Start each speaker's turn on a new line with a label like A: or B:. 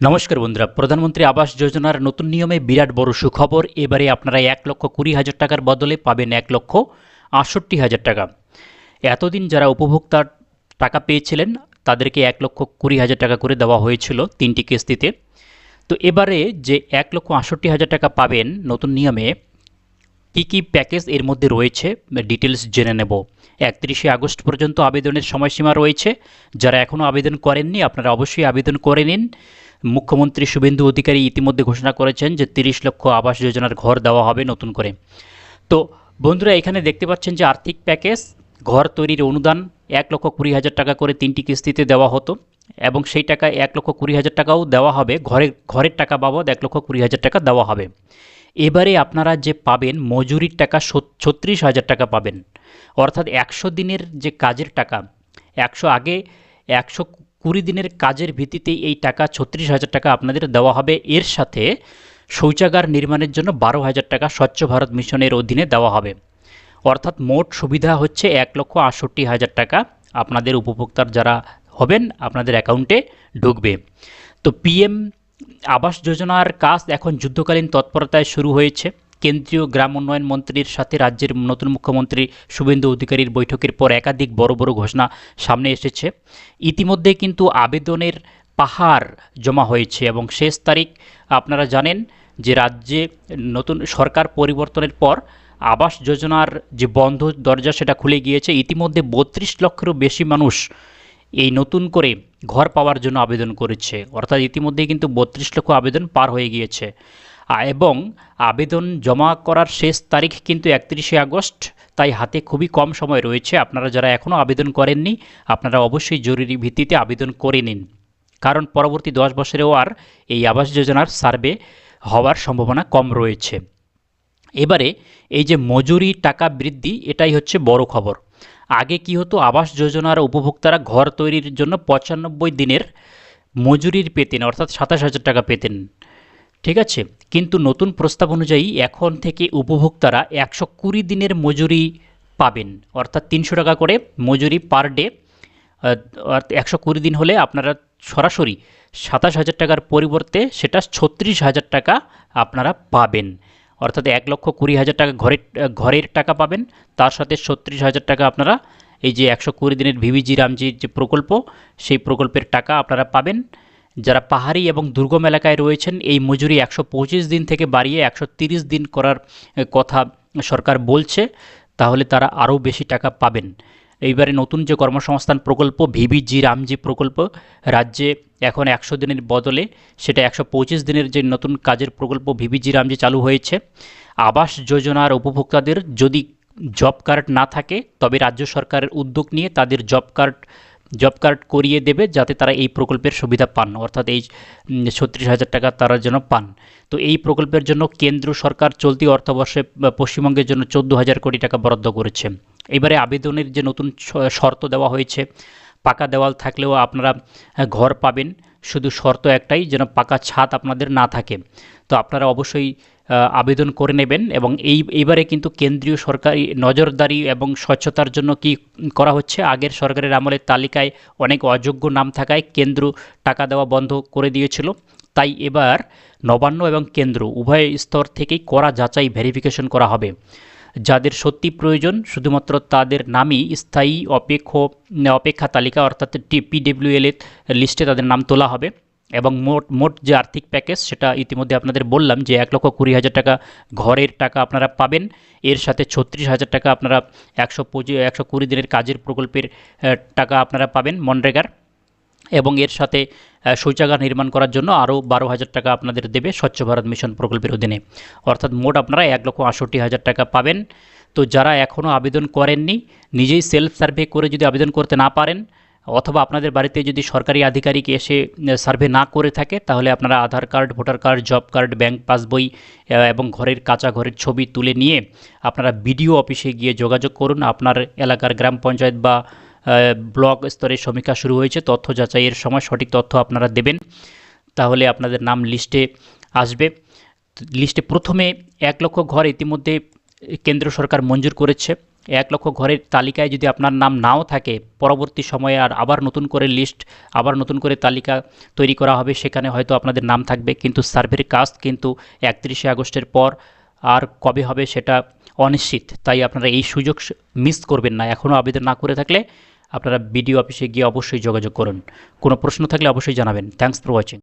A: নমস্কার বন্ধুরা, প্রধানমন্ত্রী আবাস যোজনার নতুন নিয়মে বিরাট বড় সুখবর। এবারে আপনারা 1,20,000 টাকার বদলে পাবেন 1,68,000 টাকা। এতদিন যারা উপভোক্তার টাকা পেয়েছিলেন তাদেরকে 1,20,000 টাকা করে দেওয়া হয়েছিল 3টি কিস্তিতে। তো এবারে যে 1,68,000 টাকা পাবেন নতুন নিয়মে, কী কী প্যাকেজ এর মধ্যে রয়েছে ডিটেলস জেনে নেব। 31শে আগস্ট পর্যন্ত আবেদনের সময়সীমা রয়েছে। যারা এখনও আবেদন করেননি আপনারা অবশ্যই আবেদন করে নিন। মুখ্যমন্ত্রী শুভেন্দু অধিকারী ইতিমধ্যে ঘোষণা করেছেন যে 30 লক্ষ আবাস যোজনার ঘর দেওয়া হবে নতুন করে। তো বন্ধুরা, এখানে দেখতে পাচ্ছেন যে আর্থিক প্যাকেজ, ঘর তৈরির অনুদান 1,20,000 টাকা করে 3টি কিস্তিতে দেওয়া হতো, এবং সেই টাকা 1,20,000 টাকাও দেওয়া হবে। ঘরের টাকা বাবদ 1,20,000 টাকা দেওয়া হবে। এবারে আপনারা যে পাবেন মজুরির টাকা 36,000 টাকা পাবেন, অর্থাৎ 100 দিনের যে কাজের টাকা, 120 দিনের কাজের ভিত্তিতেই এই টাকা 36,000 টাকা আপনাদের দেওয়া হবে। এর সাথে শৌচাগার নির্মাণের জন্য 12,000 টাকা স্বচ্ছ ভারত মিশনের অধীনে দেওয়া হবে। অর্থাৎ মোট সুবিধা হচ্ছে 1,68,000 টাকা আপনাদের উপভোক্তার যারা হবেন আপনাদের অ্যাকাউন্টে ঢুকবে। তো পিএম আবাস যোজনার কাজ এখন যুদ্ধকালীন তৎপরতায় শুরু হয়েছে। কেন্দ্রীয় গ্রাম উন্নয়ন মন্ত্রীর সাথে রাজ্যের নতুন মুখ্যমন্ত্রী শুভেন্দু অধিকারীর বৈঠকের পর একাধিক বড় বড় ঘোষণা সামনে এসেছে। ইতিমধ্যে কিন্তু আবেদনের পাহাড় জমা হয়েছে এবং শেষ তারিখ আপনারা জানেন যে রাজ্যে নতুন সরকার পরিবর্তনের পর আবাস যোজনার যে বন্ধ দরজা সেটা খুলে গিয়েছে। ইতিমধ্যে 32 লক্ষেরও বেশি মানুষ এই নতুন করে ঘর পাওয়ার জন্য আবেদন করেছে, অর্থাৎ ইতিমধ্যে কিন্তু 32 লক্ষ আবেদন পার হয়ে গিয়েছে। এবং আবেদন জমা করার শেষ তারিখ কিন্তু 31শে আগস্ট, তাই হাতে খুবই কম সময় রয়েছে। আপনারা যারা এখনও আবেদন করেননি আপনারা অবশ্যই জরুরি ভিত্তিতে আবেদন করে নিন, কারণ পরবর্তী 10 বছরেও আর এই আবাস যোজনার সার্ভে হওয়ার সম্ভাবনা কম রয়েছে। এবারে এই যে মজুরি টাকা বৃদ্ধি, এটাই হচ্ছে বড় খবর। আগে কি হতো, আবাস যোজনার উপভোক্তারা ঘর তৈরির জন্য 95 দিনের মজুরির পেতেন, অর্থাৎ 27,000 টাকা পেতেন, ঠিক আছে। কিন্তু নতুন প্রস্তাব অনুযায়ী এখন থেকে উপভোক্তারা 120 দিনের মজুরি পাবেন, অর্থাৎ 300 টাকা করে মজুরি পার ডে। 120 দিন হলে আপনারা সরাসরি 27,000 টাকার পরিবর্তে সেটা 36,000 টাকা আপনারা পাবেন। অর্থাৎ 1,20,000 টাকা ঘরের টাকা পাবেন, তার সাথে 36,000 টাকা আপনারা এই যে 120 দিনের ভিভিজি রামজির যে প্রকল্প, সেই প্রকল্পের টাকা আপনারা পাবেন। যারা পাহাড়ি এবং দুর্গম এলাকায় রয়েছেন এই মজুরি 125 দিন থেকে বাড়িয়ে 130 দিন করার কথা সরকার বলছে, তাহলে তারা আরও বেশি টাকা পাবেন। এইবারে নতুন যে কর্মসংস্থান প্রকল্প ভিভিজি রামজি প্রকল্প, রাজ্যে এখন 100 দিনের বদলে সেটা 125 দিনের যে নতুন কাজের প্রকল্প ভিভিজি রামজি চালু হয়েছে। আবাস যোজনার উপভোক্তাদের যদি জব কার্ড না থাকে তবে রাজ্য সরকারের উদ্যোগ নিয়ে তাদের জব কার্ড করিয়ে দেবে, যাতে তারা এই প্রকল্পের সুবিধা পান, অর্থাৎ এই 36,000 টাকা তারা যেন পান। তো এই প্রকল্পের জন্য কেন্দ্র সরকার চলতি অর্থবর্ষে পশ্চিমবঙ্গের জন্য 14,000 কোটি টাকা বরাদ্দ করেছে। এবারে আবেদনের যে নতুন শর্ত দেওয়া হয়েছে, পাকা দেওয়াল থাকলেও আপনারা ঘর পাবেন, শুধু শর্ত একটাই, যেন পাকা ছাদ আপনাদের না থাকে। তো আপনারা অবশ্যই আবেদন করে নেবেন। এবং এইবারে কিন্তু কেন্দ্রীয় সরকারি নজরদারি এবং স্বচ্ছতার জন্য কি করা হচ্ছে, আগের সরকারের আমলে তালিকায় অনেক অযোগ্য নাম থাকায় কেন্দ্র টাকা দেওয়া বন্ধ করে দিয়েছিল। তাই এবার নবান্ন এবং কেন্দ্র উভয় স্তর থেকেই কড়া যাচাই ভেরিফিকেশন করা হবে। যাদের সত্যি প্রয়োজন শুধুমাত্র তাদের নামই স্থায়ী অপেক্ষা তালিকা, অর্থাৎ PWL লিস্টে তাদের নাম তোলা হবে। এবং মোট যে আর্থিক প্যাকেজ সেটা ইতিমধ্যে আপনাদের বললাম যে 1,20,000 টাকা ঘরের টাকা আপনারা পাবেন। এর সাথে 36,000 টাকা আপনারা 120 দিনের কাজের প্রকল্পের টাকা আপনারা পাবেন মনরেগার, এবং এর সাথে শৌচাগার নির্মাণ করার জন্য আরও 12,000 টাকা আপনাদের দেবে স্বচ্ছ ভারত মিশন প্রকল্পের অধীনে। অর্থাৎ মোট আপনারা 1,68,000 টাকা পাবেন। তো যারা এখনও আবেদন করেননি, নিজেই সেলফ সার্ভে করে যদি আবেদন করতে না পারেন, অথবা আপনাদের বাড়িতে যদি সরকারি আধিকারিক এসে সার্ভে না করে থাকে, তাহলে আপনারা Aadhaar card, voter card, job card, bank passbook এবং কাঁচা ঘরের ছবি তুলে নিয়ে আপনারা বিডিও অফিসে গিয়ে যোগাযোগ করুন। আপনার এলাকার গ্রাম পঞ্চায়েত বা ব্লক স্তরে সমীক্ষা শুরু হয়েছে, তথ্য যাচাইয়ের সময় সঠিক তথ্য আপনারা দেবেন, তাহলে আপনাদের নাম লিস্টে আসবে। লিস্টে প্রথমে 1 লক্ষ ঘর ইতিমধ্যে কেন্দ্র সরকার মঞ্জুর করেছে, 1 লক্ষ ঘরের তালিকায় যদি আপনার নাম নাও থাকে, পরবর্তী সময়ে আবার নতুন করে লিস্ট, আবার নতুন করে তালিকা তৈরি করা হবে, সেখানে হয়তো আপনাদের নাম থাকবে, কিন্তু সার্ভের কাজ কিন্তু 31শে আগস্টের পর আর কবে হবে সেটা অনিশ্চিত। তাই আপনারা এই সুযোগ মিস করবেন না। এখনও আবেদন না করে থাকলে আপনারা বিডিও অফিসে গিয়ে অবশ্যই যোগাযোগ করুন। কোনো প্রশ্ন থাকলে অবশ্যই জানাবেন। Thanks for watching.